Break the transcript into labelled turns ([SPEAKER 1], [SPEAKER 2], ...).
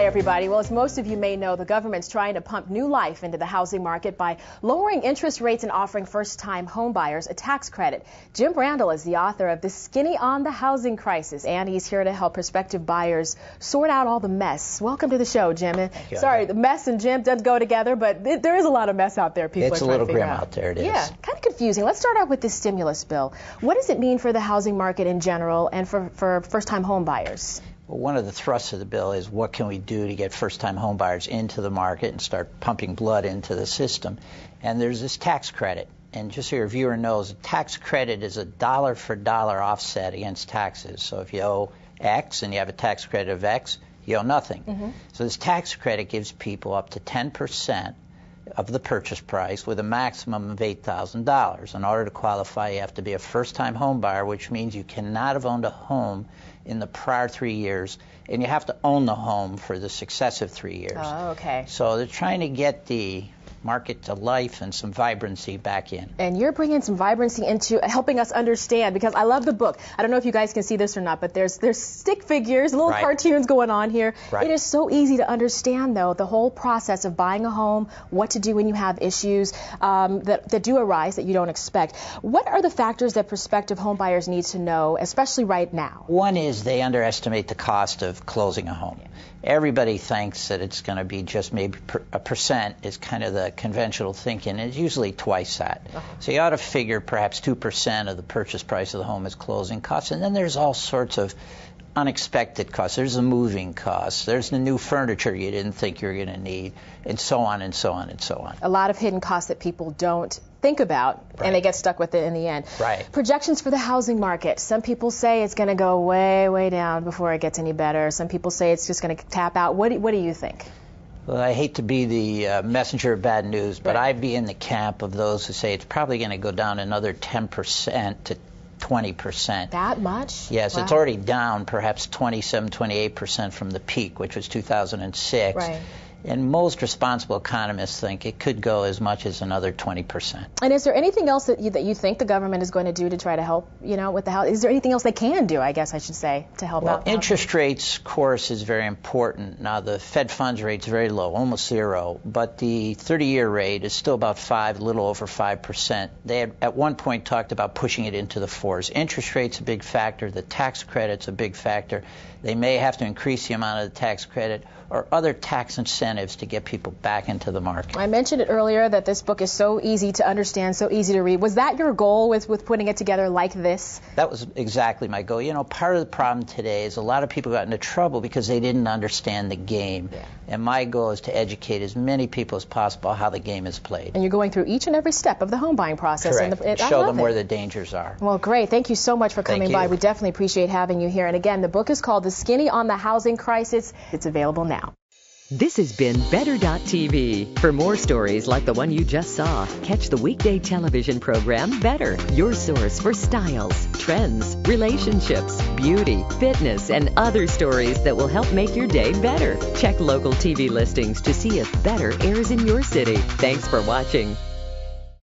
[SPEAKER 1] Hi, everybody. Well, as most of you may know, the government's trying to pump new life into the housing market by lowering interest rates and offering first-time homebuyers a tax credit. Jim Randall is the author of The Skinny on the Housing Crisis, and he's here to help prospective buyers sort out all the mess. Welcome to the show, Jim. Sorry, the mess and Jim doesn't go together, but there is a lot of mess out there.
[SPEAKER 2] It's a little grim out there, it is.
[SPEAKER 1] Yeah, kind of confusing. Let's start out with this stimulus bill. What does it mean for the housing market in general and for first-time homebuyers?
[SPEAKER 2] Well, one of the thrusts of the bill is what can we do to get first-time homebuyers into the market and start pumping blood into the system. And there's this tax credit. And just so your viewer knows, a tax credit is a dollar-for-dollar offset against taxes. So if you owe X and you have a tax credit of X, you owe nothing. So this tax credit gives people up to 10% of the purchase price with a maximum of $8,000. In order to qualify, you have to be a first-time home buyer, which means you cannot have owned a home in the prior 3 years, and you have to own the home for the successive 3 years.
[SPEAKER 1] Oh, okay.
[SPEAKER 2] So they're trying to get the market to life and some vibrancy back in.
[SPEAKER 1] And you're bringing some vibrancy into helping us understand, because I love the book. I don't know if you guys can see this or not, but there's stick figures, little cartoons going on here. It is so easy to understand, though, the whole process of buying a home, what to do when you have issues that do arise that you don't expect. What are the factors that prospective home buyers need to know, especially right now?
[SPEAKER 2] One is they underestimate the cost of closing a home. Everybody thinks that it's going to be just maybe a percent is kind of the conventional thinking. It's usually twice that. So you ought to figure perhaps 2% of the purchase price of the home is closing costs. And then there's all sorts of unexpected costs. There's the moving costs. There's the new furniture you didn't think you were going to need, and so on and so on and so on.
[SPEAKER 1] A lot of hidden costs that people don't think about, and they get stuck with it in the end. Projections for the housing market. Some people say it's going to go way, way down before it gets any better. Some people say it's just going to tap out. What do you think?
[SPEAKER 2] Well, I hate to be the messenger of bad news, but I'd be in the camp of those who say it's probably going to go down another 10% to 20%.
[SPEAKER 1] That much?
[SPEAKER 2] Yes, it's already down perhaps 27, 28% from the peak, which was 2006. And most responsible economists think it could go as much as another 20%.
[SPEAKER 1] And is there anything else that you think the government is going to do to try to help, with the house? Is there anything else they can do, I guess I should say, to help out?
[SPEAKER 2] Well, interest rates, of course, is very important. Now, the Fed funds rate is very low, almost zero, but the 30-year rate is still about a little over 5%. They had at one point talked about pushing it into the 4s. Interest rate's a big factor. The tax credit's a big factor. They may have to increase the amount of the tax credit or other tax incentives to get people back into the market.
[SPEAKER 1] I mentioned it earlier that this book is so easy to understand, so easy to read. Was that your goal with putting it together like this?
[SPEAKER 2] That was exactly my goal. Part of the problem today is a lot of people got into trouble because they didn't understand the game. And my goal is to educate as many people as possible how the game is played.
[SPEAKER 1] And you're going through each and every step of the home buying process.
[SPEAKER 2] Correct. And show them where the dangers are.
[SPEAKER 1] Well, great. Thank you so much for coming by. We definitely appreciate having you here. And again, the book is called The Skinny on the Housing Crisis. It's available now.
[SPEAKER 3] This has been Better.tv. For more stories like the one you just saw, catch the weekday television program Better, your source for styles, trends, relationships, beauty, fitness, and other stories that will help make your day better. Check local TV listings to see if Better airs in your city. Thanks for watching.